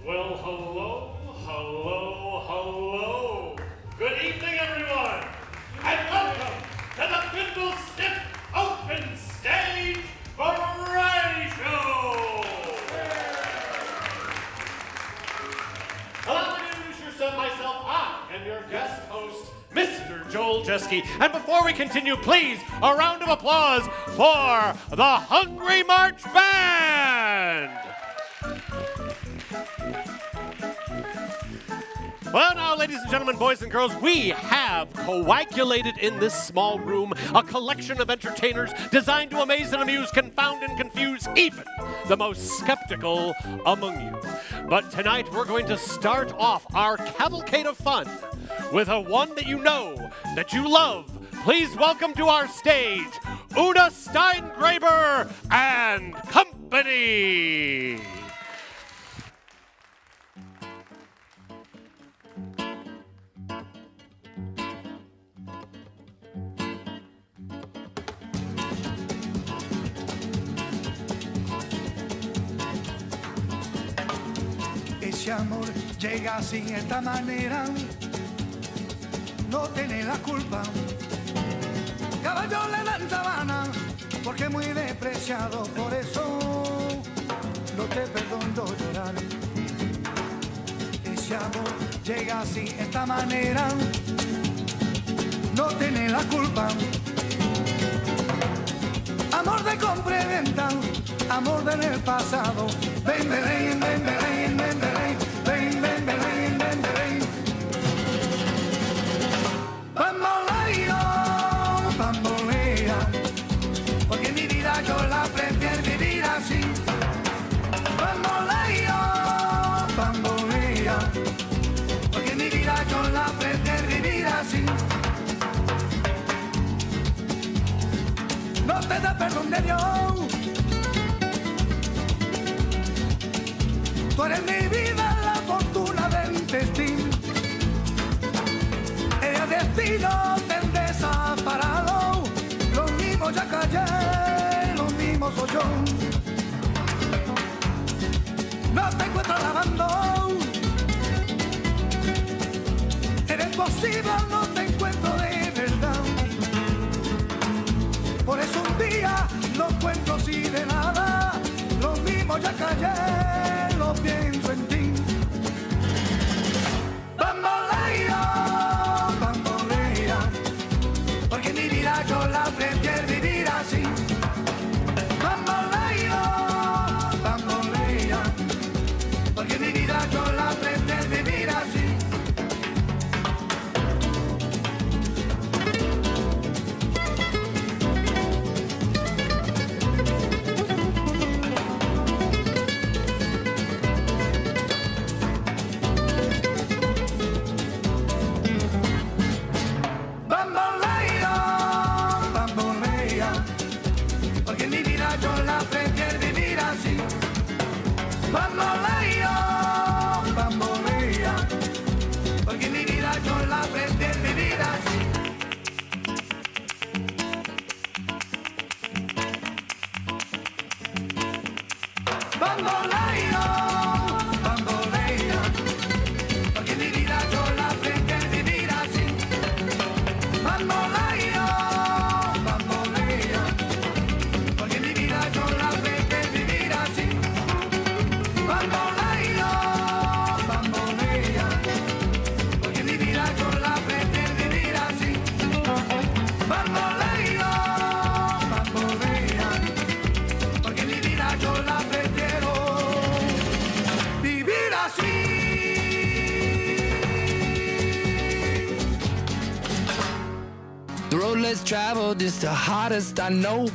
Well, hello, hello, hello. Good evening, everyone, and welcome to the Bindlestiff Open Stage Variety Show. Allow me to introduce myself. I am your guest host, Mr. Joel Jeske. And before we continue, please, a round of applause for the Hungry March Band. Well, now, ladies and gentlemen, boys and girls, we have coagulated in this small room a collection of entertainers designed to amaze and amuse, confound and confuse even the most skeptical among you. But tonight, we're going to start off our cavalcade of fun with a one that you know, that you love. Please welcome to our stage, Una Steingraber and Company. Ese amor llega sin esta manera, no tiene la culpa. Caballo le dan sabana, porque muy despreciado, por eso no te perdono llorar. Ese amor llega sin esta manera, no tiene la culpa. Amor de compra y venta, amor del pasado. Ven, ven, ven, ven, ven, ven, ven, ven, ven, ven, ven, ven, ven. Bamboleo, bambolea, porque mi vida yo la prefiero vivir así. Bamboleo, bambolea, porque mi vida yo la prefiero vivir así. No te da perdón de Dios. Tú eres mi vida, la fortuna del destino. El destino te desaparado. Lo mismo ya callé, lo mismo soy yo. No te encuentro lavando. Eres posible, no te encuentro de verdad. Por eso un día no cuento así de nada. Lo mismo ya callé, lo pienso en ti. Bambolea, bambolea, porque mi vida yo la prefiero vivir así. Bambolea, bambolea, porque mi vida yo la prefiero vivir así. Bamboleo, bambolea, porque mi vida yo la aprendí a vivir así. Bamboleo, bambolea, porque mi vida yo la aprendí a vivir así. Bamboleo, bambolea, porque mi vida yo la aprendí a vivir así. Bamboleo, bambolea, porque mi vida yo la aprendí a vivir así. Bamboleo, bambolea, porque mi vida yo la prefiero vivir así. The road less traveled is the hardest I know.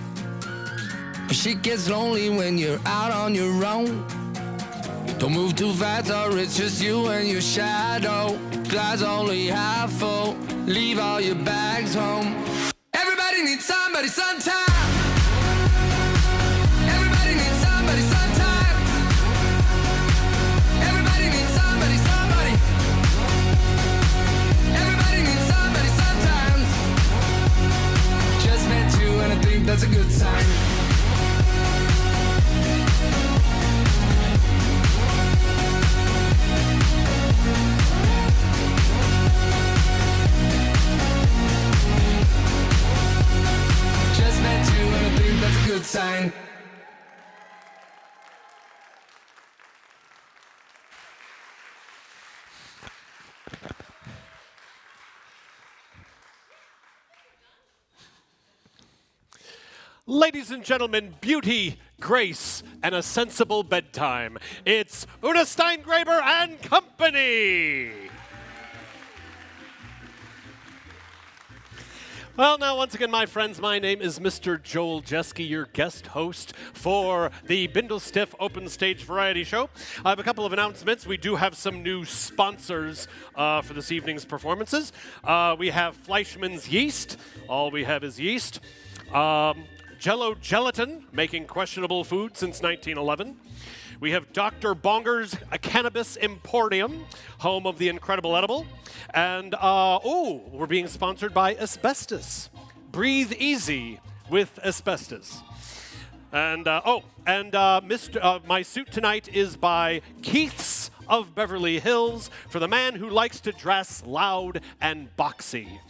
Shit gets lonely when you're out on your own. Don't move too fast or it's just you and your shadow. Glass only half full, leave all your bags home. Everybody needs somebody sometime. Everybody needs somebody sometime. Everybody needs somebody, somebody. Everybody needs somebody sometimes. Just met you and I think that's a good sign. Just met you and I think that's a good sign. Ladies and gentlemen, beauty, grace, and a sensible bedtime. It's Una Steingraber and Company. Well, now, once again, my friends, my name is Mr. Joel Jeske, your guest host for the Bindlestiff Open Stage Variety Show. I have a couple of announcements. We do have some new sponsors for this evening's performances. We have Fleischmann's Yeast. All we have is yeast. Jello Gelatin, making questionable food since 1911. We have Dr. Bonger's Cannabis Emporium, home of the incredible edible. And, we're being sponsored by Asbestos. Breathe easy with Asbestos. And, my suit tonight is by Keith's of Beverly Hills for the man who likes to dress loud and boxy.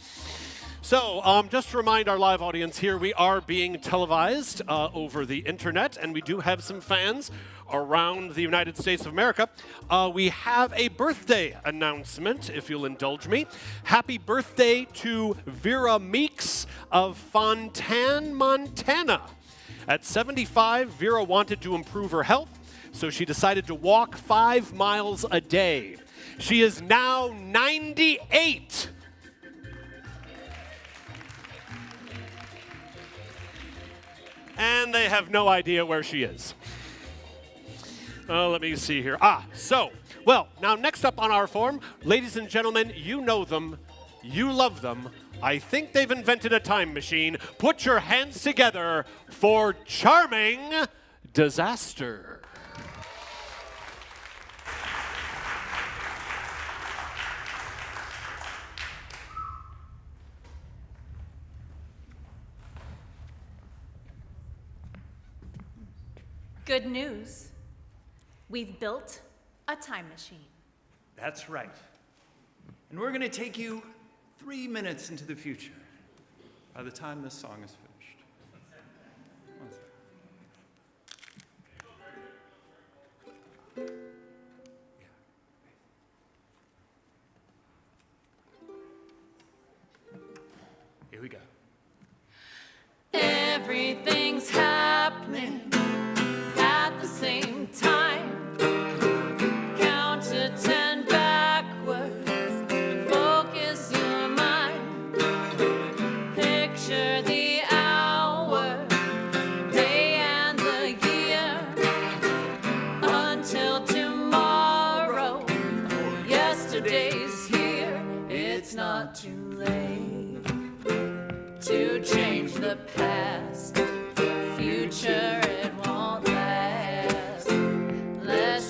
So, just to remind our live audience here, we are being televised over the internet, and we do have some fans around the United States of America. We have a birthday announcement, if you'll indulge me. Happy birthday to Vera Meeks of Fontaine, Montana. At 75, Vera wanted to improve her health, so she decided to walk 5 miles a day. She is now 98. And they have no idea where she is. Let me see here. Now next up on our form, ladies and gentlemen, you know them, you love them. I think they've invented a time machine. Put your hands together for Charming Disaster. Good news. We've built a time machine. That's right. And we're going to take you 3 minutes into the future by the time this song is finished. One second. Here we go. Everything's happening at the same time. Count to 10 backwards. Focus your mind. Picture the hour, day and the year. Until tomorrow. Yesterday's here. It's not too late to change the past. Future, it won't last. Let's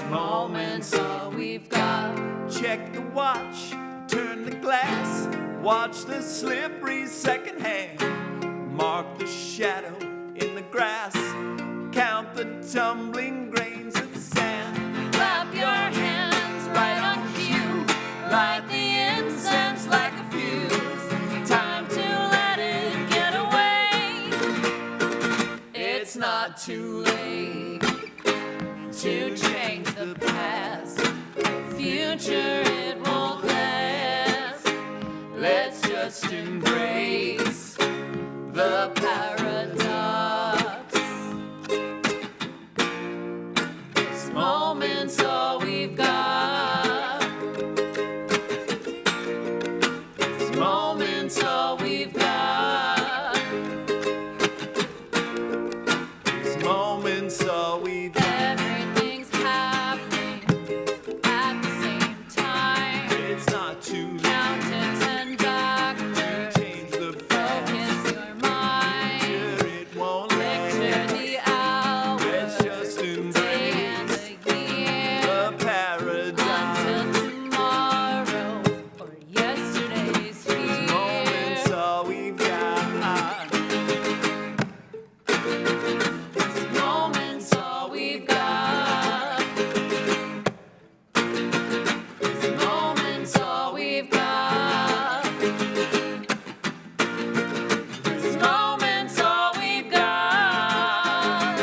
moment's all we've got. Check the watch, turn the glass, watch the slippery second hand, mark the shadow in the grass, count the tumbling grains of sand. Clap your hands right on cue, light the incense like a fuse. Time to let it get away. It's not too late to change the past. Future it won't last. Let's just embrace the paradox. This moment's all we've got. This moment's all we've got. This moment's all we've got. Everything's happening at the same time. It's not too late Count to 10, doctor. to change the past. Focus your mind. Future it won't last. Picture the hours, Let's just day embrace and the year. the paradox. Until tomorrow or yesterday's Moment's here. all we've got. This moment's all we've got. This moment's all we've got. This moment's all we've got.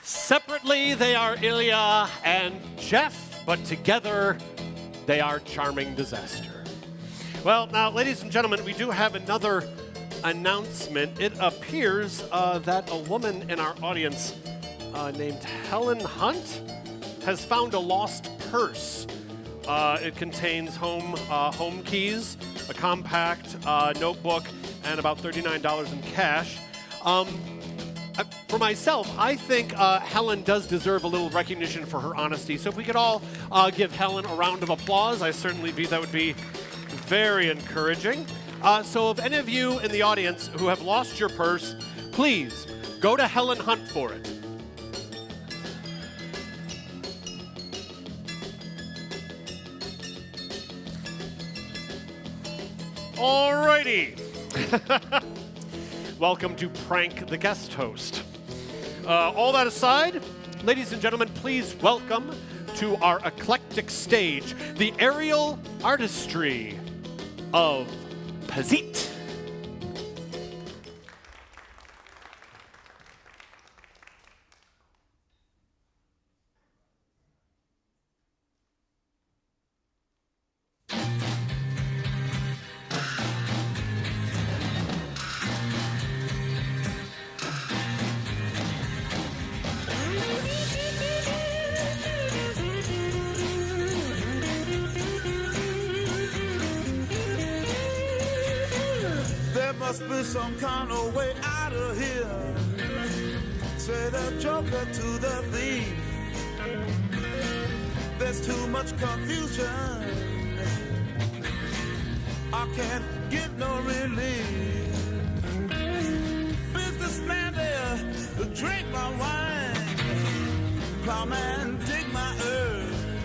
Separately, they are Ilya and Jeff, but together, they are Charming Disaster. Well, now, ladies and gentlemen, we do have another announcement. It appears that a woman in our audience named Helen Hunt has found a lost purse. It contains home keys, a compact notebook, and about $39 in cash. For myself, I think Helen does deserve a little recognition for her honesty. So if we could all give Helen a round of applause, that would be very encouraging. So if any of you in the audience who have lost your purse, please go to Helen Hunt for it. Alrighty. Welcome to Prank the Guest Host. All that aside, ladies and gentlemen, please welcome to our eclectic stage the aerial artistry of Pazit. There must be some kind of way out of here. Say the joker to the thief. There's too much confusion. I can't get no relief. Businessman there, drink my wine. Plowman, dig my earth.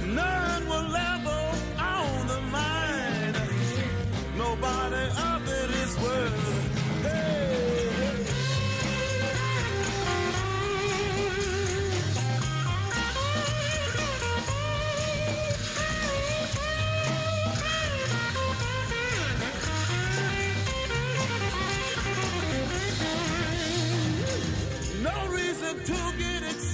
None will level on the mine. Nobody of it is worth. Hey, hey. No reason to get excited.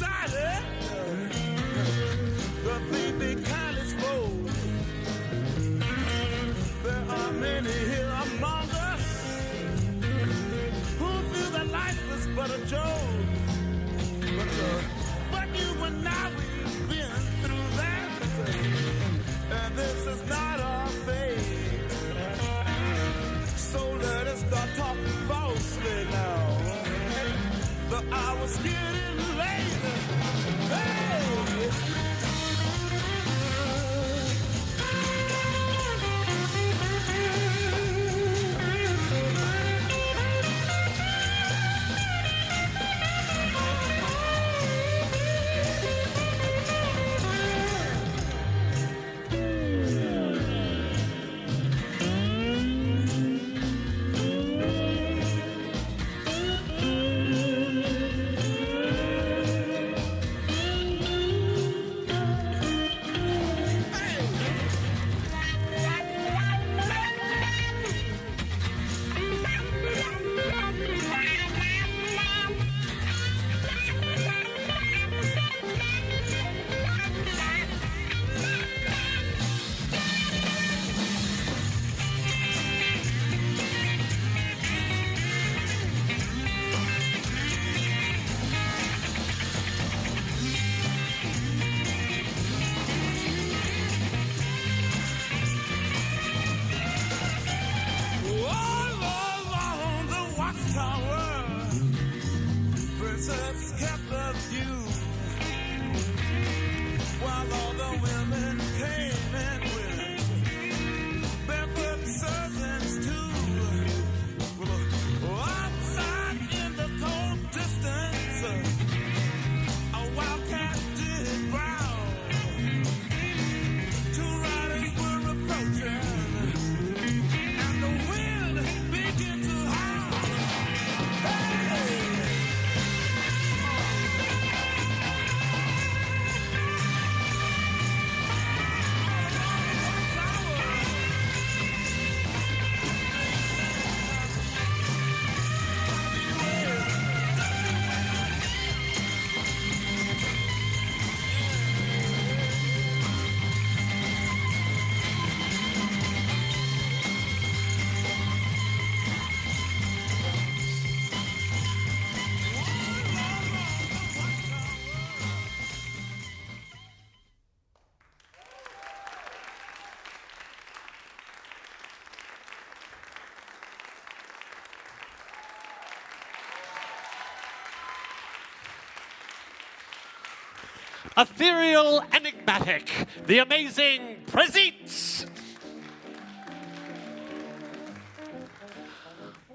ethereal, enigmatic, the amazing Presite.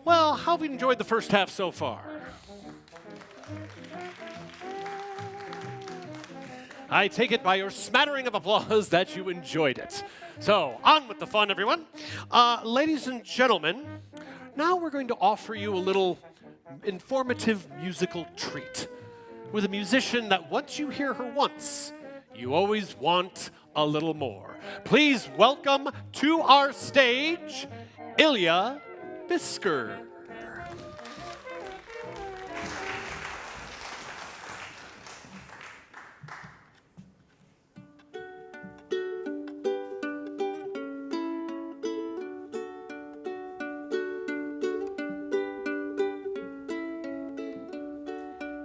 Well, how have you enjoyed the first half so far? I take it by your smattering of applause that you enjoyed it. So, on with the fun, everyone. Ladies and gentlemen, now we're going to offer you a little informative musical treat with a musician that once you hear her once, you always want a little more. Please welcome to our stage, Ilya Bisker.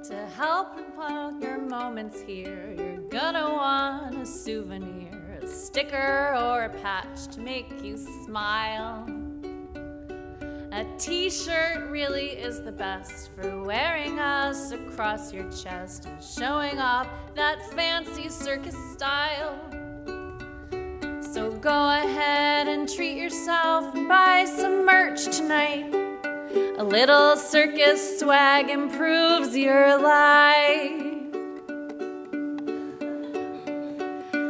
To help recall your moments here, you're gonna want a souvenir, a sticker or a patch to make you smile. A t-shirt really is the best for wearing us across your chest and showing off that fancy circus style. So go ahead and treat yourself and buy some merch tonight. A little circus swag improves your life.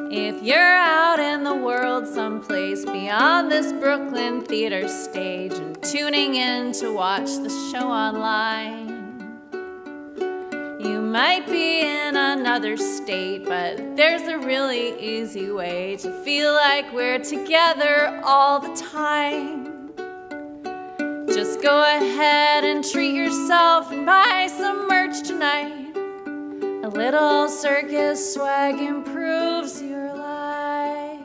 If you're out in the world someplace beyond this Brooklyn theater stage and tuning in to watch the show online, you might be in another state, but there's a really easy way to feel like we're together all the time. Just go ahead and treat yourself and buy some merch tonight. A little circus swag improves your life.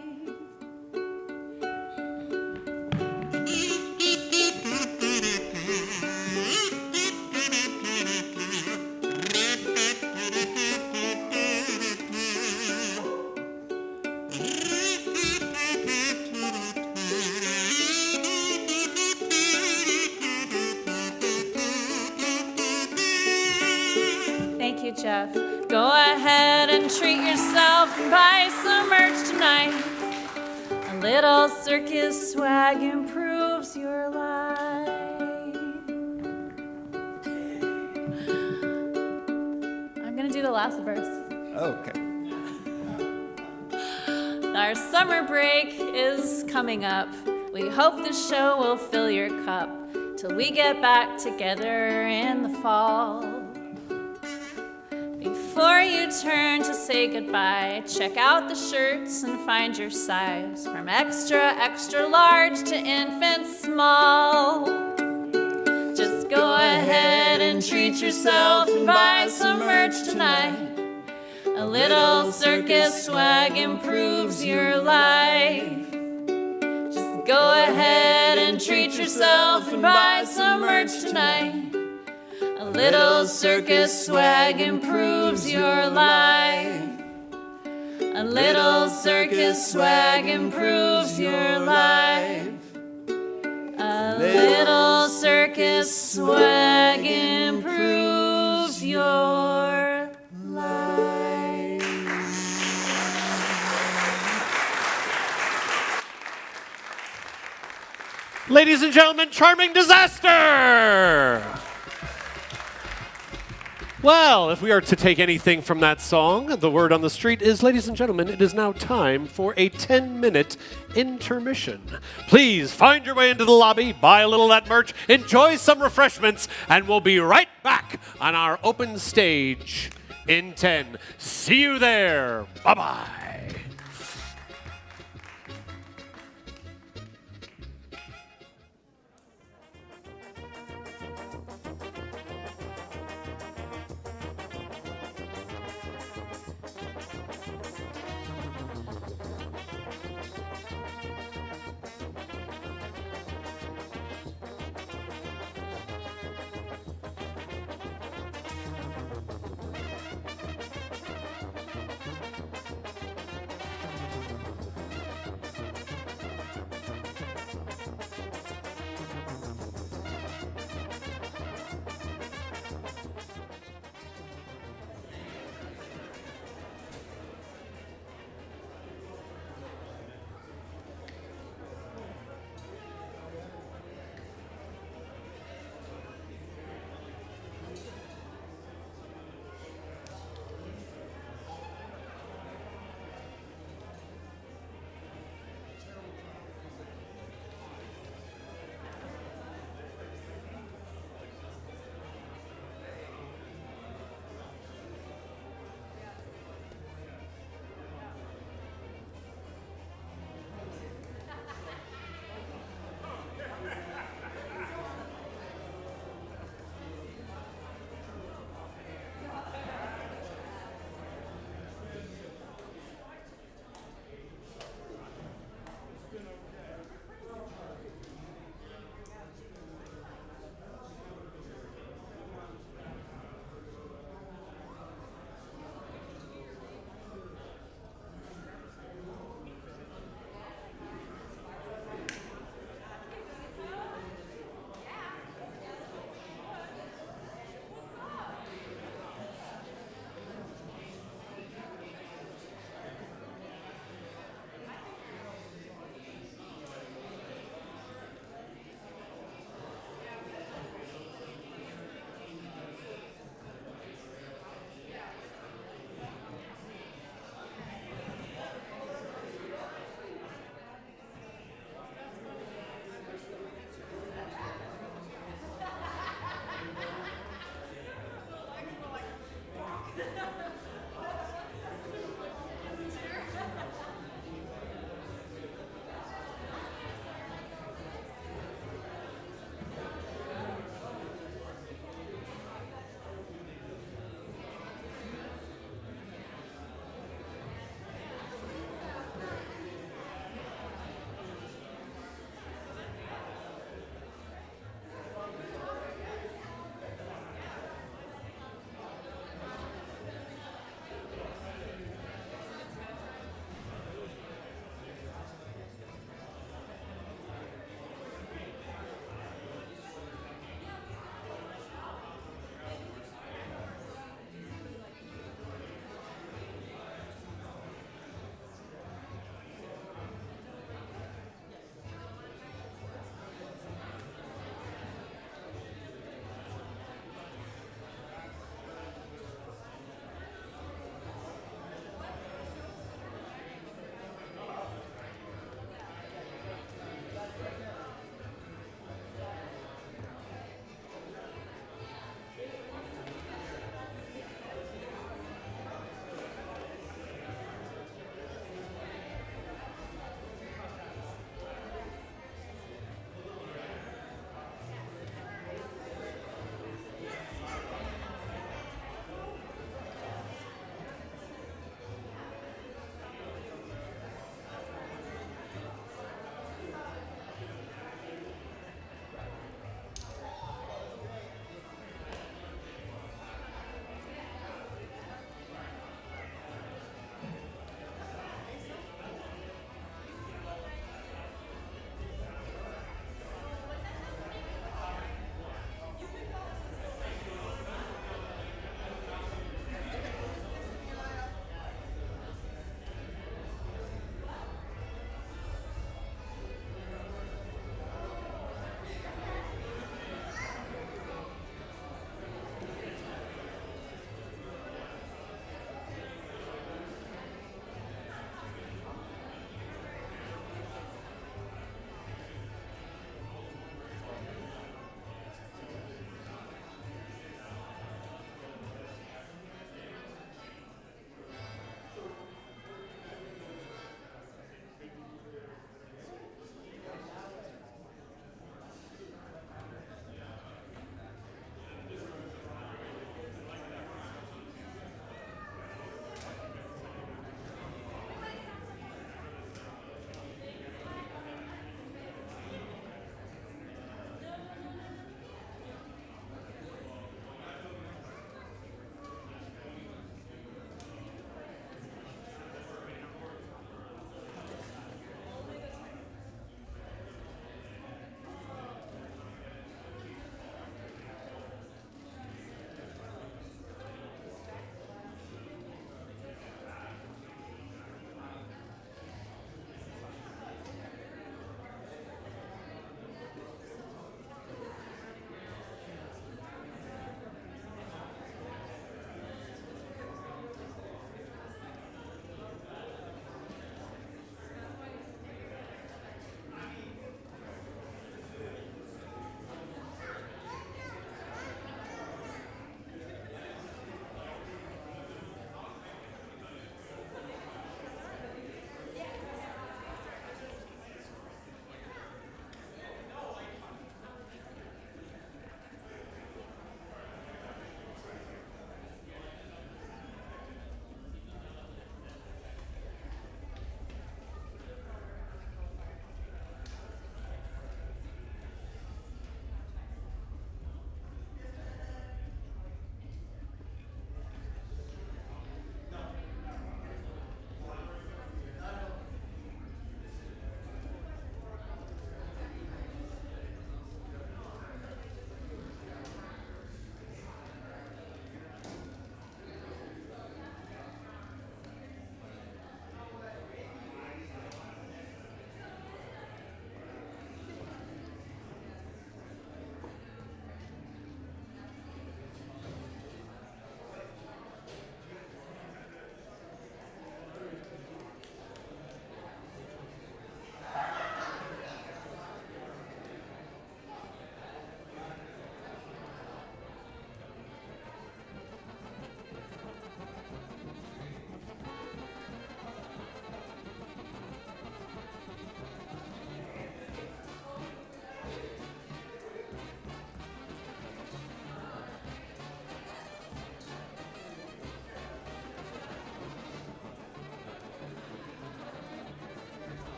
Thank you, Jeff. Go ahead and treat yourself and buy some merch tonight. A little circus swag improves your life. I'm gonna do the last verse. Okay. Our summer break is coming up. We hope this show will fill your cup till we get back together in the fall. Before you turn to say goodbye, check out the shirts and find your size, from extra, extra large to infant small. Just go ahead and treat yourself and buy some merch tonight. A little circus swag improves your life. Just go ahead and treat yourself and buy some merch tonight. A little circus swag improves your life. A little circus swag improves your life. A little circus swag improves your life. Ladies and gentlemen, Charming Disaster! Well, if we are to take anything from that song, the word on the street is, ladies and gentlemen, it is now time for a 10-minute intermission. Please find your way into the lobby, buy a little of that merch, enjoy some refreshments, and we'll be right back on our open stage in 10. See you there. Bye-bye.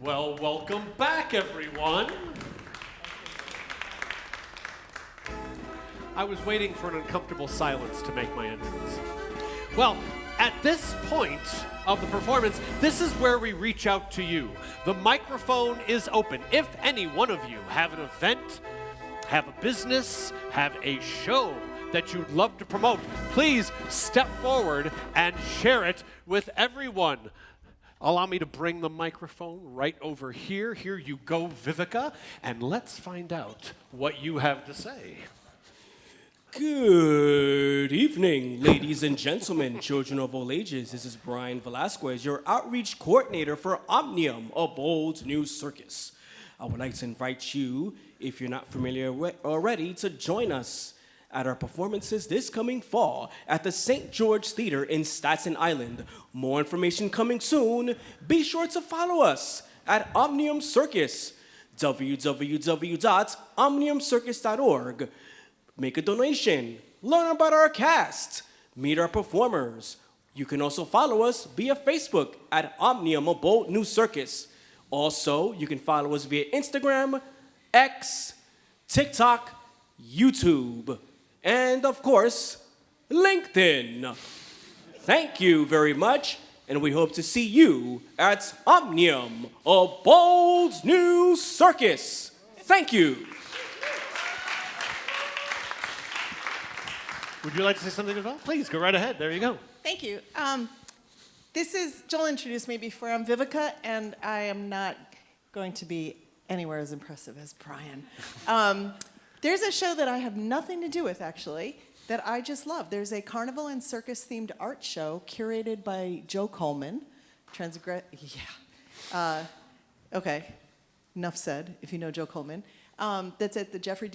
Well, welcome back, everyone. I was waiting for an uncomfortable silence to make my entrance. Well, at this point of the performance, this is where we reach out to you. The microphone is open. If any one of you have an event, have a business, have a show that you'd love to promote, please step forward and share it with everyone. Allow me to bring the microphone right over here. Here you go, Vivica, and let's find out what you have to say. Good evening, ladies and gentlemen, children of all ages. This is Brian Velasquez, your outreach coordinator for Omnium, a bold new circus. I would like to invite you, if you're not familiar already, to join us at our performances this coming fall at the St. George Theatre in Staten Island. More information coming soon. Be sure to follow us at Omnium Circus, www.omniumcircus.org. Make a donation, learn about our cast, meet our performers. You can also follow us via Facebook at Omnium, a bold new circus. Also, you can follow us via Instagram, X, TikTok, YouTube, and of course, LinkedIn. Thank you very much, and we hope to see you at Omnium, a bold new circus. Thank you. Would you like to say something as well? Please, go right ahead. There you go. Thank you. This is, Joel introduced me before. I'm Vivica, and I am not going to be anywhere as impressive as Brian. There's a show that I have nothing to do with, actually, that I just love. There's a carnival and circus-themed art show curated by Joe Coleman. Okay, enough said, if you know Joe Coleman. That's at the Jeffrey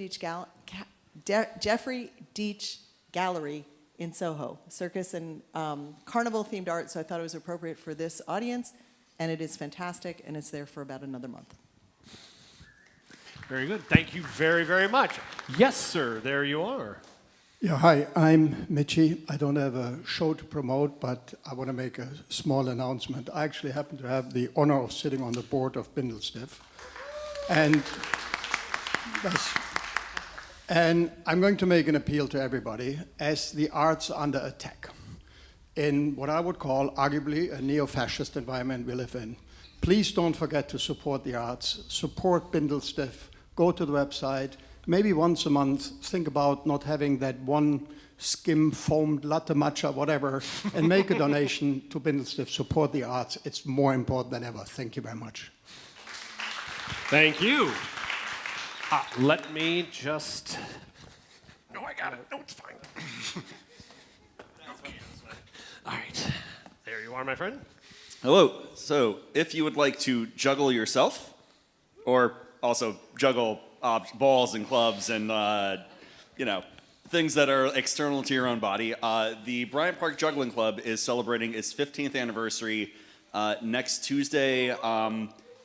Deitch Gallery in Soho. Circus and carnival-themed art, so I thought it was appropriate for this audience, and it is fantastic, and it's there for about another month. Very good. Thank you very, very much. Yes, sir. There you are. Yeah, hi, I'm Mitchie. I don't have a show to promote, but I want to make a small announcement. I actually happen to have the honor of sitting on the board of Bindlestiff. And I'm going to make an appeal to everybody as the arts are under attack in what I would call arguably a neo-fascist environment we live in. Please don't forget to support the arts, support Bindlestiff, go to the website, maybe once a month, think about not having that one skim foamed latte matcha, whatever, and make a donation to Bindlestiff, support the arts. It's more important than ever. Thank you very much. Thank you. Let me just... No, I got it. No, it's fine. Okay. All right. There you are, my friend. Hello. So, if you would like to juggle yourself, or also juggle balls and clubs and, things that are external to your own body, the Bryant Park Juggling Club is celebrating its 15th anniversary next Tuesday.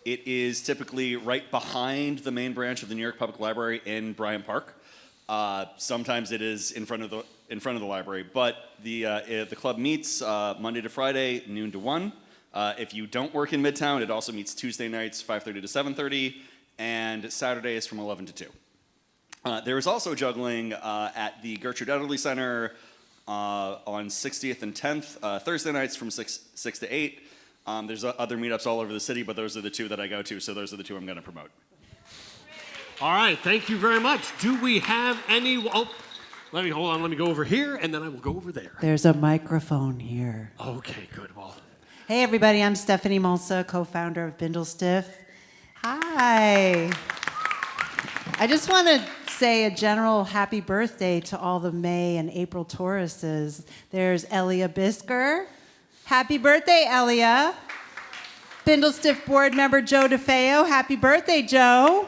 It is typically right behind the main branch of the New York Public Library in Bryant Park. Sometimes it is in front of the library, but the club meets Monday to Friday, noon to 1. If you don't work in Midtown, it also meets Tuesday nights, 5:30 to 7:30, and Saturdays from 11 to 2. There is also juggling at the Gertrude Elderly Center on 60th and 10th, Thursday nights from 6 to 8. There's other meetups all over the city, but those are the two that I go to, so those are the two I'm going to promote. All right, thank you very much. Do we have any... Oh, let me go over here, and then I will go over there. There's a microphone here. Okay, good. Well, Hey, everybody. I'm Stephanie Mulsa, co-founder of Bindlestiff. Hi. I just want to say a general happy birthday to all the May and April Tauruses. There's Elia Bisker. Happy birthday, Elia. Bindlestiff board member Joe DeFeo. Happy birthday, Joe.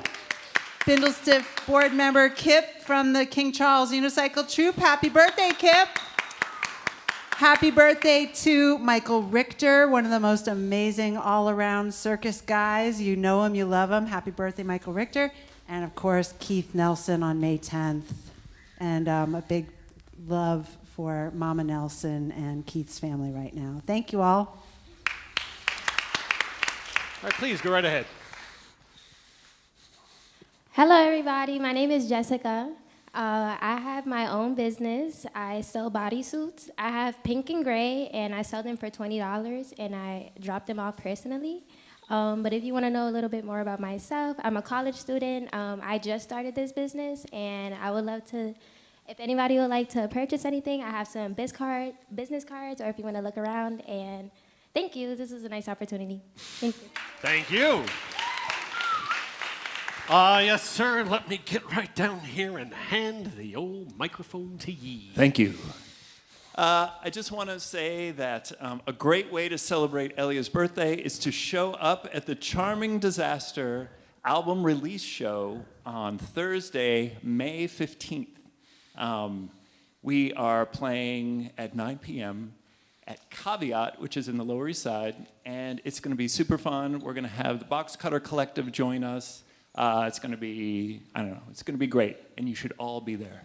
Bindlestiff board member Kip from the King Charles Unicycle Troupe. Happy birthday, Kip. Happy birthday to Michael Richter, one of the most amazing all-around circus guys. You know him, you love him. Happy birthday, Michael Richter. And, of course, Keith Nelson on May 10th. And a big love for Mama Nelson and Keith's family right now. Thank you all. All right, please go right ahead. Hello, everybody. My name is Jessica. I have my own business. I sell bodysuits. I have pink and gray, and I sell them for $20, and I drop them off personally. But if you want to know a little bit more about myself, I'm a college student. I just started this business, and I would love to, if anybody would like to purchase anything, I have some business cards, or if you want to look around. And thank you. This is a nice opportunity. Thank you. Thank you. Yes, sir. Let me get right down here and hand the old microphone to ye. Thank you. I just want to say that a great way to celebrate Elia's birthday is to show up at the Charming Disaster album release show on Thursday, May 15th. We are playing at 9 p.m. at Caveat, which is in the Lower East Side, and it's going to be super fun. We're going to have the Box Cutter Collective join us. It's going to be, I don't know, it's going to be great, and you should all be there.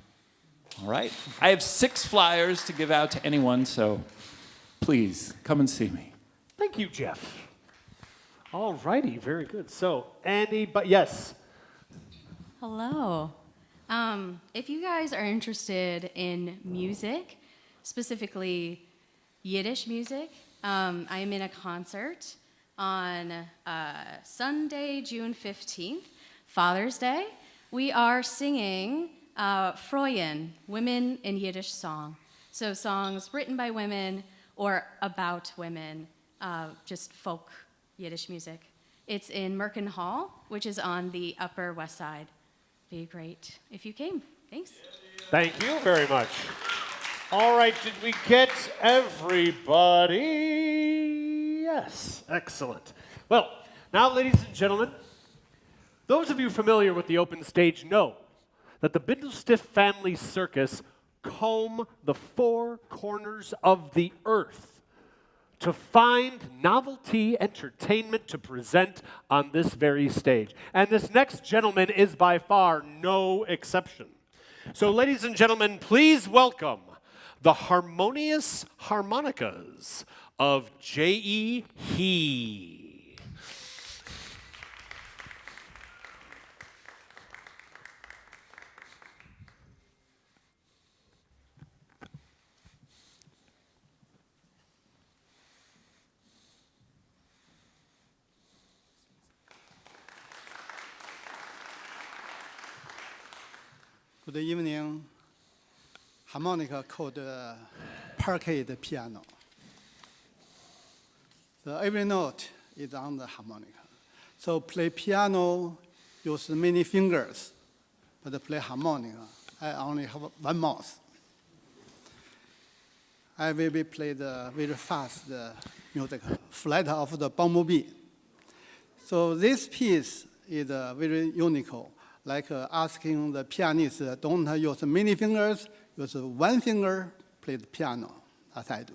All right? I have 6 flyers to give out to anyone, so please come and see me. Thank you, Jeff. All righty, very good. So, yes. Hello. If you guys are interested in music, specifically Yiddish music, I am in a concert on Sunday, June 15th, Father's Day. We are singing Freuen, Women in Yiddish Song. So songs written by women or about women, just folk Yiddish music. It's in Merkin Hall, which is on the Upper West Side. Be great if you came. Thanks. Thank you very much. All right, did we get everybody? Yes, excellent. Well, now, ladies and gentlemen, those of you familiar with the open stage know that the Bindlestiff Family Circus comb the 4 corners of the earth to find novelty entertainment to present on this very stage. And this next gentleman is by far no exception. So, ladies and gentlemen, please welcome the harmonious harmonicas of J.E. He. Good evening. Harmonica called parquet piano. So every note is on the harmonica. So play piano, use many fingers, but play harmonica, I only have one mouth. I will be play the very fast music, Flight of the Bumblebee. So this piece is very unique. Like asking the pianist, don't use many fingers, use one finger, play the piano, as I do.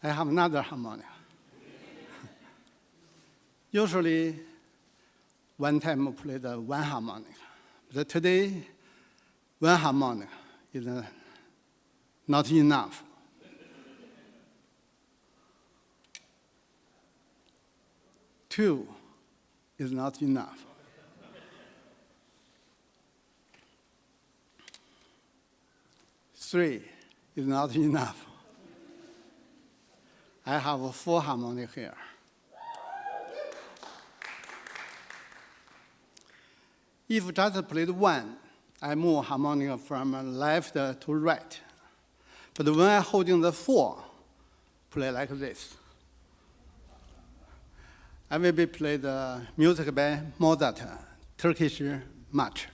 I have another harmonica. Usually, one time I play the one harmonica. But today, one harmonica is not enough. Two is not enough. Three is not enough. I have a 4 harmonic here. If just played one, I move harmonic from left to right. But when I'm holding the 4, play like this. I will be play the music by Mozart, Turkish march.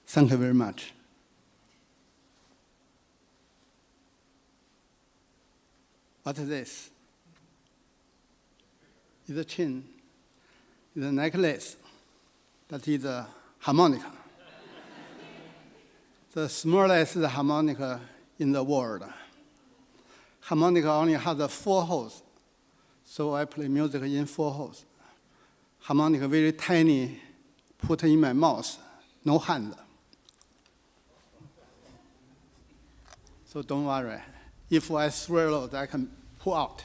Thank you very much. What is this? It's a chain. It's a necklace. That is a harmonica. The smallest harmonica in the world. Harmonica only has 4 holes, so I play music in 4 holes. Harmonica very tiny, put in my mouth, no hand. So don't worry. If I swallow, I can pull out.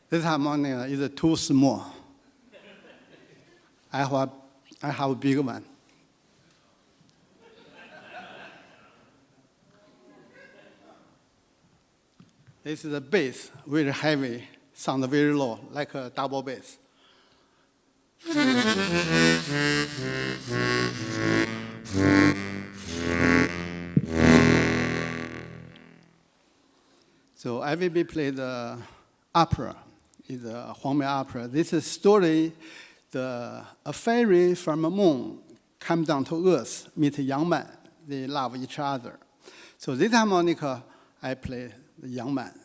This harmonica is too small. I have a big one. This is a bass, very heavy, sound very low, like a double bass. So I will be play the opera. Is a Huangmei opera. This is story, a fairy from the moon come down to earth, meet a young man. They love each other. So this harmonica, I play the young man.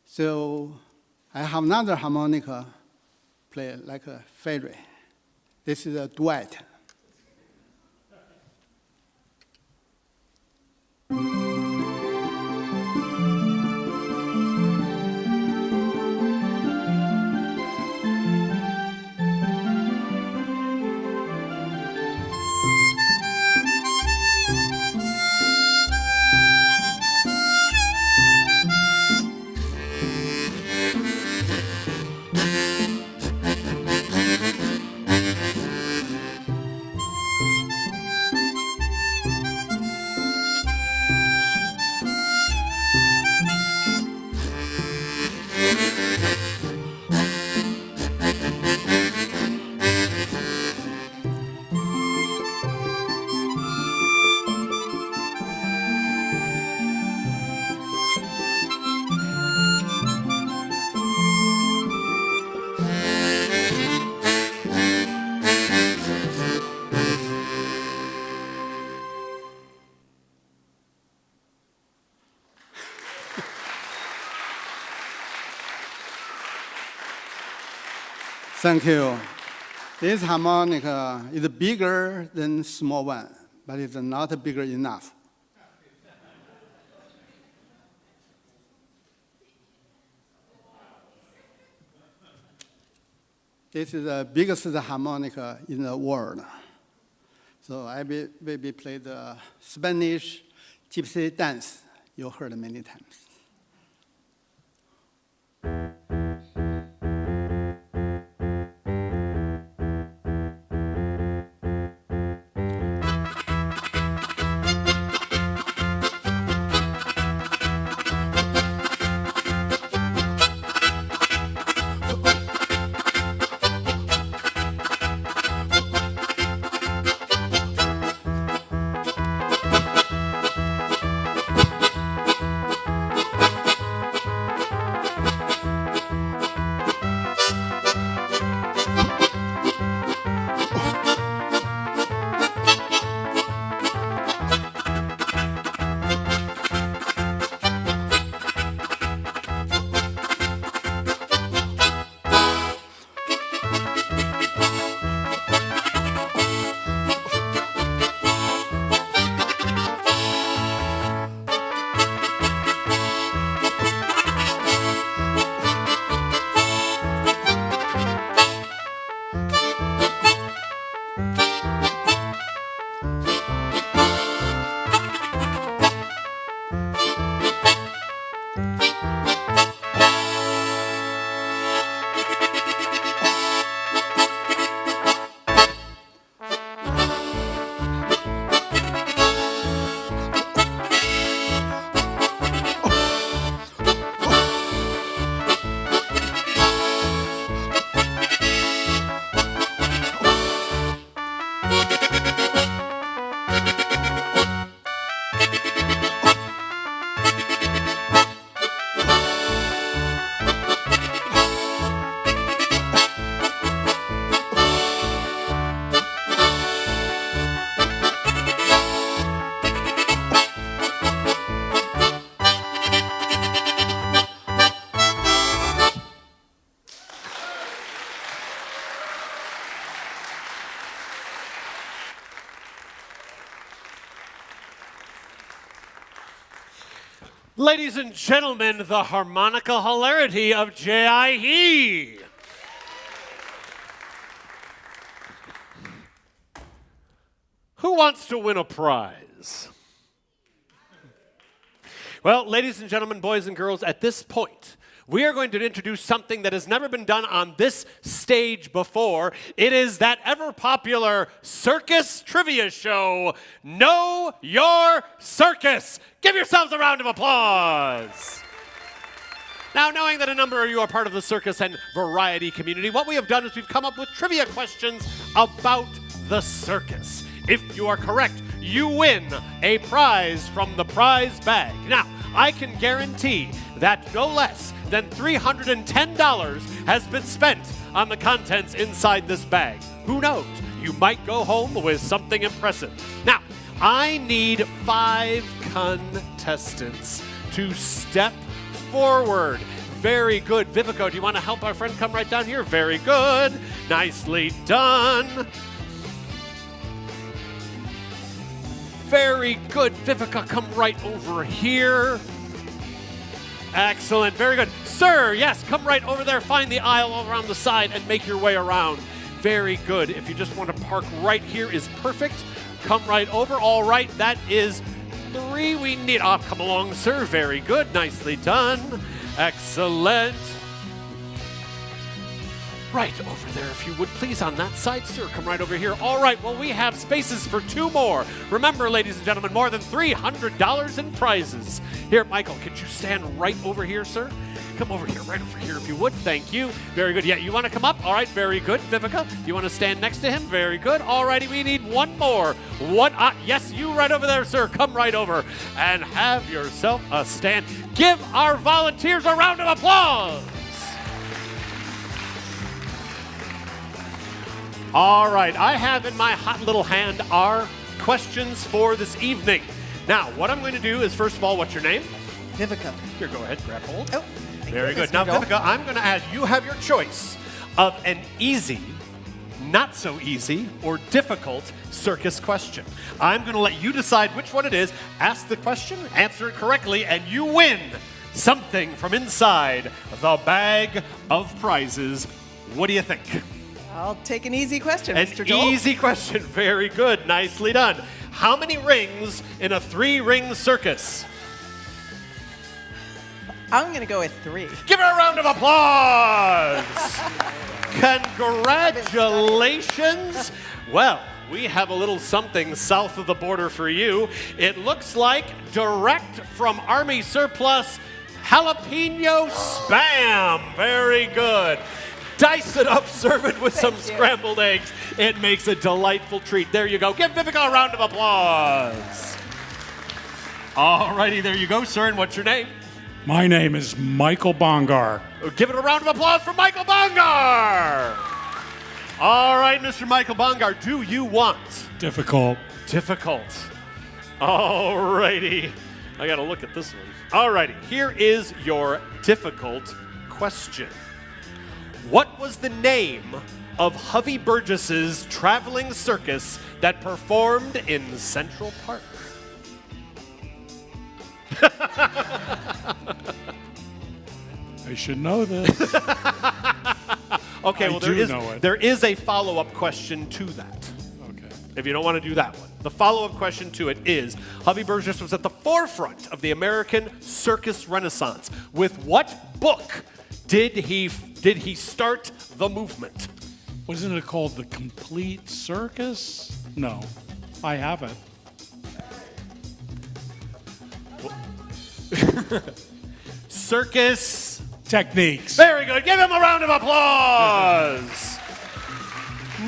So I have another harmonica, play like a fairy. This is a duet. Thank you. This harmonica is bigger than small one, but it's not bigger enough. This is the biggest harmonica in the world. So I will play the Spanish gypsy dance you heard many times. Ladies and gentlemen, the harmonica hilarity of J.I.E. Who wants to win a prize? Well, ladies and gentlemen, boys and girls, at this point, we are going to introduce something that has never been done on this stage before. It is that ever-popular circus trivia show, Know Your Circus. Give yourselves a round of applause. Now, knowing that a number of you are part of the circus and variety community, what we have done is we've come up with trivia questions about the circus. If you are correct, you win a prize from the prize bag. Now, I can guarantee that no less than $310 has been spent on the contents inside this bag. Who knows? You might go home with something impressive. Now, I need 5 contestants to step forward. Very good. Vivico, do you want to help our friend come right down here? Very good. Nicely done. Very good. Vivica, come right over here. Excellent. Very good. Sir, yes, come right over there. Find the aisle all around the side and make your way around. Very good. If you just want to park right here is perfect. Come right over. All right, that is 3 we need. Oh, come along, sir. Very good. Nicely done. Excellent. Right over there, if you would please, on that side, sir. Come right over here. All right, well, we have spaces for 2 more. Remember, ladies and gentlemen, more than $300 in prizes. Here, Michael, could you stand right over here, sir? Come over here, right over here, if you would. Thank you. Very good. Yeah, you want to come up? All right, very good. Vivica, you want to stand next to him? Very good. All righty, we need 1 more. Yes, you right over there, sir. Come right over and have yourself a stand. Give our volunteers a round of applause. All right, I have in my hot little hand our questions for this evening. Now, what I'm going to do is, first of all, what's your name? Vivica. Here, go ahead, grab hold. Oh, very good. Now, Vivica, I'm going to add, you have your choice of an easy, not so easy, or difficult circus question. I'm going to let you decide which one it is, ask the question, answer it correctly, and you win something from inside the bag of prizes. What do you think? I'll take an easy question, An Mr. Joel. easy question. Very good. Nicely done. How many rings in a 3-ring circus? I'm going to go with 3. Give her a round of applause. Congratulations. Well, we have a little something south of the border for you. It looks like direct from Army surplus jalapeno Spam. Very good. Dice it up, serve it with some scrambled eggs. It makes a delightful treat. There you go. Give Vivica a round of applause. All righty, there you go, sir. And what's your name? My name is Michael Bongar. Give it a round of applause for Michael Bongar. All right, Mr. Michael Bongar, do you want? Difficult. Difficult. All righty. I got to look at this one. All righty, here is your difficult question. What was the name of Hovey Burgess's traveling circus that performed in Central Park? I should know this. Okay, well, know it. there is a follow-up question to that. Okay. If you don't want to do that one. The follow-up question to it is, Hovey Burgess was at the forefront of the American circus renaissance. With what book did he start the movement? Wasn't it called The Complete Circus? No, I haven't. Circus Techniques. Very good. Give him a round of applause.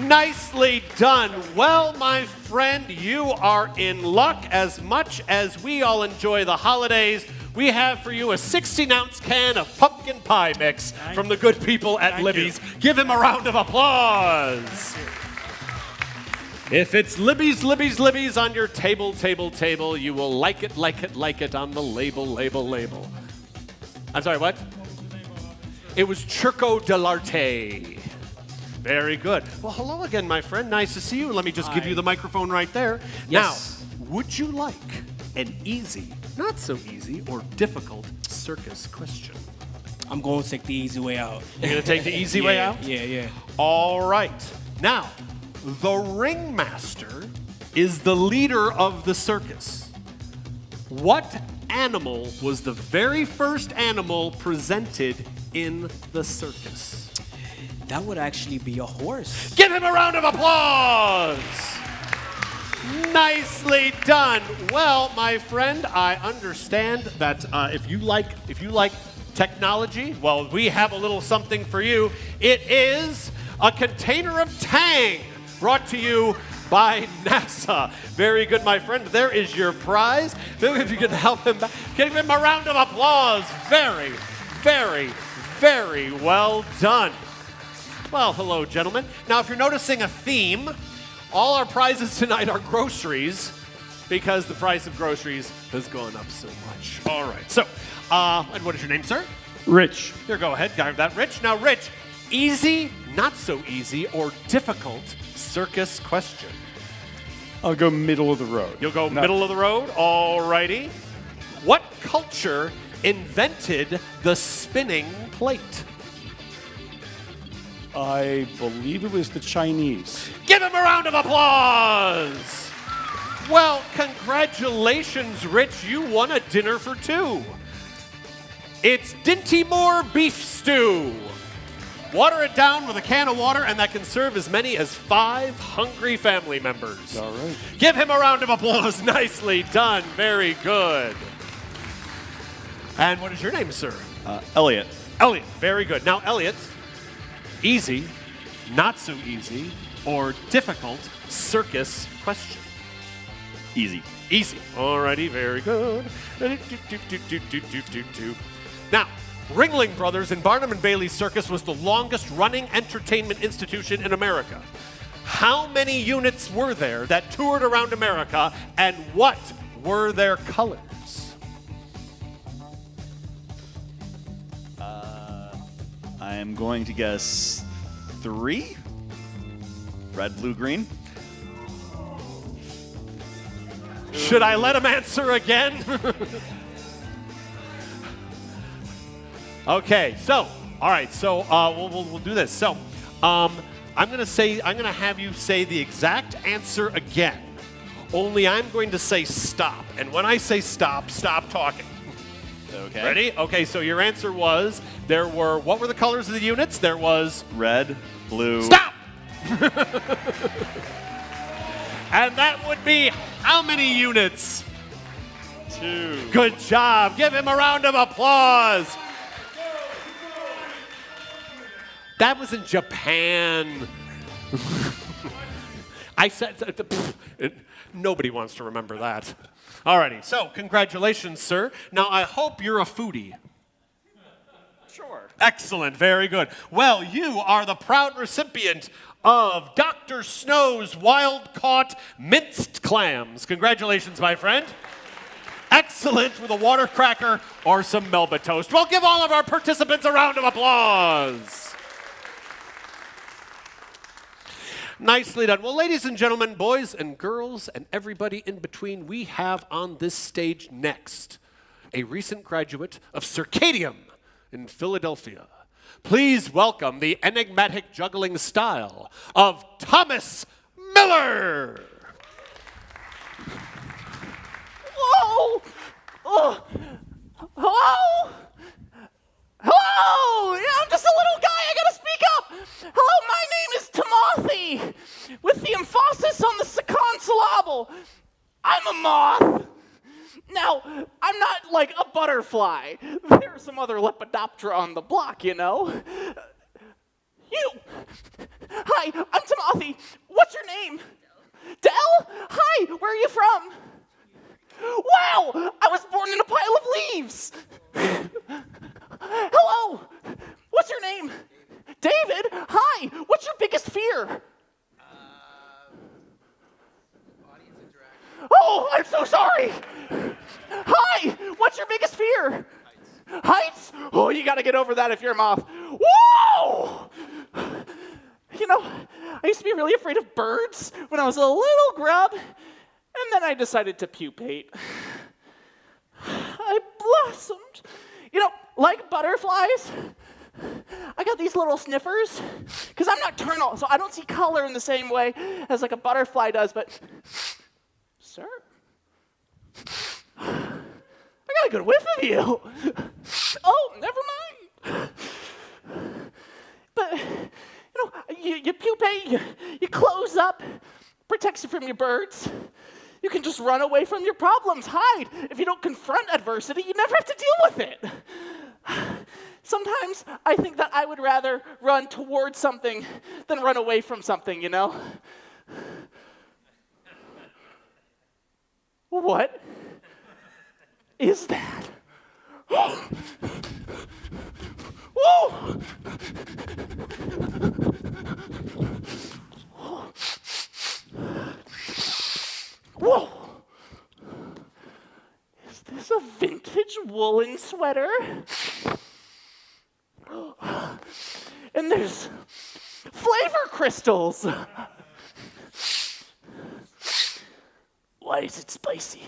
Nicely done. Well, my friend, you are in luck. As much as we all enjoy the holidays, we have for you a 16-ounce can of pumpkin pie mix from the good people at Libby's. Give him a round of applause. If it's Libby's on your table, you will like it on the label. I'm sorry, what? It was Circo dell'Arte. Very good. Well, hello again, my friend. Nice to see you. Let me just give you the microphone right there. Yes. Now, would you like an easy, not so easy, or difficult circus question? I'm going to take the easy way out. You're going to take the easy way out? Yeah. All right. Now, the ringmaster is the leader of the circus. What animal was the very first animal presented in the circus? That would actually be a horse. Give him a round of applause! Nicely done. Well, my friend, I understand that if you like technology, well, we have a little something for you. It is a container of Tang, brought to you by NASA. Very good, my friend. There is your prize. If you can help him back, give him a round of applause. Very, very, very well done. Well, hello, gentlemen. Now, if you're noticing a theme, all our prizes tonight are groceries because the price of groceries has gone up so much. All right. So, and what is your name, sir? Rich. Here, go ahead. Got that, Rich. Now, Rich, easy, not so easy, or difficult circus question. I'll go middle of the road. You'll go middle of the road? Alrighty. What culture invented the spinning plate? I believe it was the Chinese. Give him a round of applause! Well, congratulations, Rich. You won a dinner for two. It's Dinty-Moore beef stew. Water it down with a can of water, and that can serve as many as 5 hungry family members. All right. Give him a round of applause. Nicely done. Very good. And what is your name, sir? Elliot. Elliot. Very good. Now, Elliot, easy, not so easy, or difficult circus question. Easy. Easy. Alrighty, very good. Now, Ringling Brothers and Barnum and Bailey Circus was the longest running entertainment institution in America. How many units were there that toured around America, and what were their colors? I'm going to guess 3. Red, blue, green. Should I let him answer again? Okay, so, all right, so we'll do this. So, I'm gonna have you say the exact answer again. Only I'm going to say stop, and when I say stop, stop talking. Okay. Ready? Okay, so your answer was what were the colors of the units? There was red, blue. Stop! And that would be how many units? 2. Good job. Give him a round of applause. That was in Japan. I said, nobody wants to remember that. Alrighty, so congratulations, sir. Now I hope you're a foodie. Sure. Excellent, very good. Well, you are the proud recipient of Dr. Snow's wild-caught minced clams. Congratulations, my friend. Excellent, with a water cracker or some Melba toast. Well, give all of our participants a round of applause. Nicely done. Well, ladies and gentlemen, boys and girls, and everybody in between, we have on this stage next a recent graduate of Circadium in Philadelphia. Please welcome the enigmatic juggling style of Thomas Miller. Whoa! Oh. Hello? Hello! Yeah, I'm just a little guy. I gotta speak up. Hello, my name is Timothy, with the emphasis on the second syllable. I'm a moth. Now, I'm not like a butterfly. There's some other Lepidoptera on the block, you know. You. Hi, I'm Timothy. What's your name? Dell? Hi, where are you from? Wow, I was born in a pile of leaves. Hello, what's your name? David. Hi, what's your biggest fear? Audience interaction. Oh, I'm so sorry. Hi, what's your biggest fear? Heights? Oh, you gotta get over that if you're a moth. Whoa! You know, I used to be really afraid of birds when I was a little grub, and then I decided to pupate. I blossomed. You know, like butterflies, I got these little sniffers, because I'm nocturnal, so I don't see color in the same way as like a butterfly does, but, sir, I got a good whiff of you. Oh, never mind. But, you know, you pupate, you close up, protects you from your birds. You can just run away from your problems, hide. If you don't confront adversity, you never have to deal with it. Sometimes I think that I would rather run towards something than run away from something, you know? What is that? Whoa! Whoa! Is this a vintage woolen sweater? And there's flavor crystals. Why is it spicy?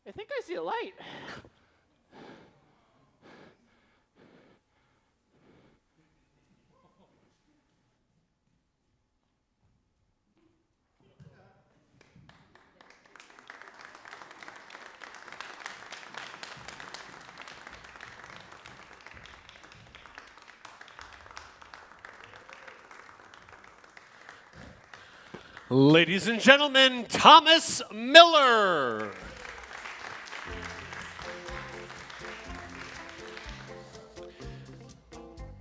I think I see a light. Ladies and gentlemen, Thomas Miller.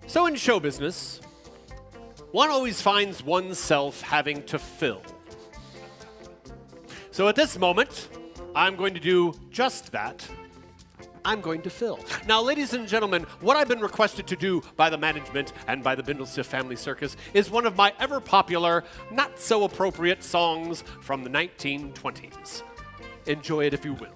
So in show business, one always finds oneself having to fill. So at this moment, I'm going to do just that. I'm going to fill. Now, ladies and gentlemen, what I've been requested to do by the management and by the Bindlestiff Family Circus is one of my ever-popular, not-so-appropriate songs from the 1920s. Enjoy it if you will.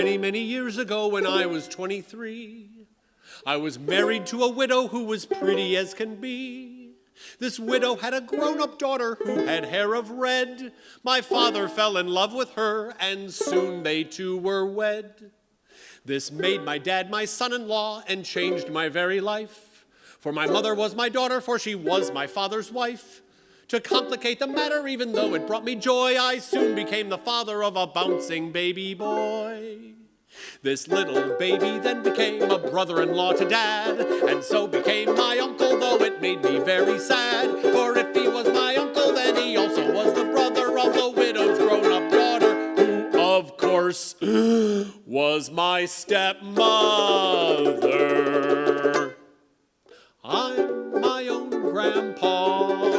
Many, many years ago when I was 23, I was married to a widow who was pretty as can be. This widow had a grown-up daughter who had hair of red. My father fell in love with her, and soon they two were wed. This made my dad my son-in-law and changed my very life. For my mother was my daughter, for she was my father's wife. To complicate the matter, even though it brought me joy, I soon became the father of a bouncing baby boy. This little baby then became a brother-in-law to Dad, and so became my uncle, though it made me very sad. For if he was my uncle, then he also was the brother of the widow's grown-up daughter, who, of course, was my stepmother. I'm my own grandpa.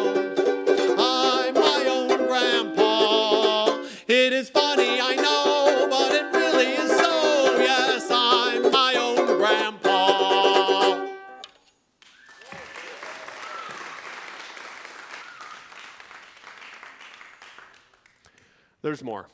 I'm my own grandpa. It is funny, I know, but it really is so. Yes, I'm my own grandpa. There's more.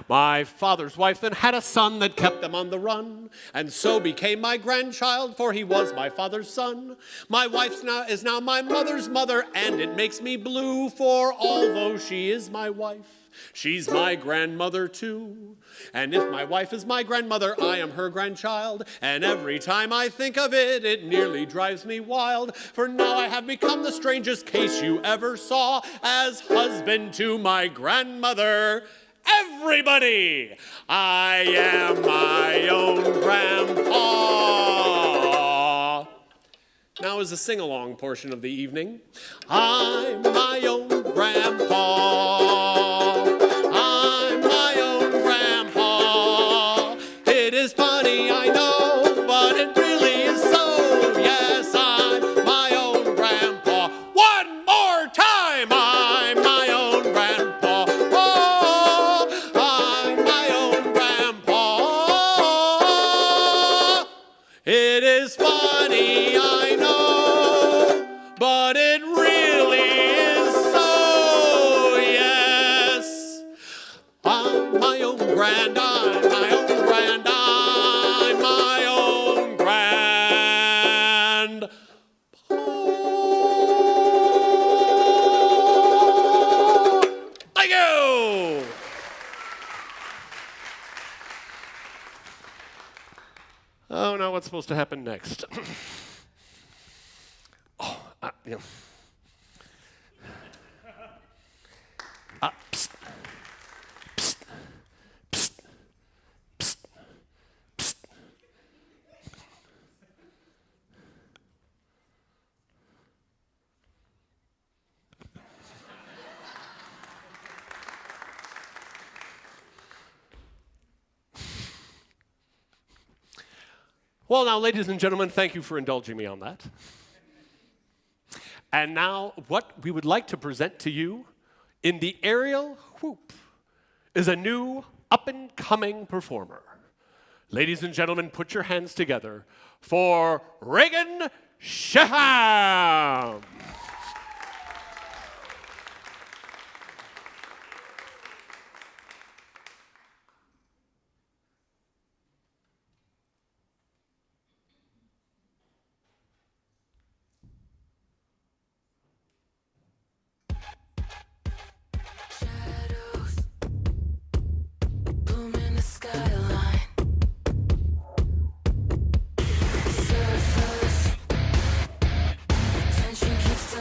My father's wife then had a son that kept them on the run, and so became my grandchild, for he was my father's son. My wife is now my mother's mother, and it makes me blue, for although she is my wife, she's my grandmother too. And if my wife is my grandmother, I am her grandchild, and every time I think of it, it nearly drives me wild. For now I have become the strangest case you ever saw, as husband to my grandmother. Everybody, I am my own grandpa. Now is the sing-along portion of the evening. I'm my own grandpa. I'm my own grandpa. It is funny, I know, but it really is so. Yes, I'm my own grandpa. One more time, I'm my own grandpa. Oh, I'm my own grandpa. It is funny, I know, but it really is so, yes. I'm my own grand, I'm my own grand, I'm my own grand. Thank you. Oh, now what's supposed to happen next? Yeah. Psst. Psst. Psst. Psst. Psst. Well, now, ladies and gentlemen, thank you for indulging me on that. And now, what we would like to present to you in the aerial whoop is a new up-and-coming performer. Ladies and gentlemen, put your hands together for Reagan Sheham. Tension keeps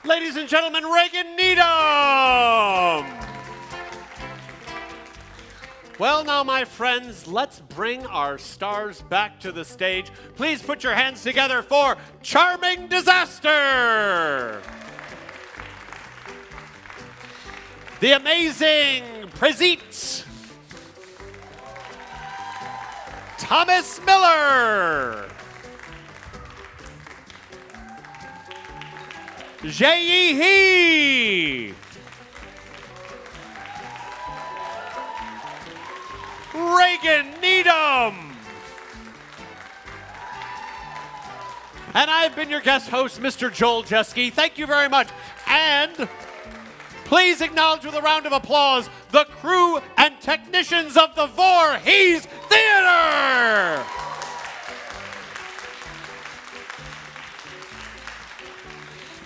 Ladies and gentlemen, Reagan Needham. Well, now, my friends, let's bring our stars back to the stage. Please put your hands together for Charming Disaster. The amazing Prezit. Thomas Miller. Jai He. Reagan Needham. And I've been your guest host, Mr. Joel Jeske. Thank you very much. And please acknowledge with a round of applause the crew and technicians of the Voorhees Theatre.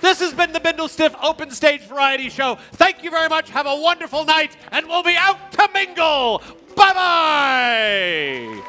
This has been the Bindlestiff Open Stage Variety Show. Thank you very much. Have a wonderful night, and we'll be out to mingle. Bye-bye.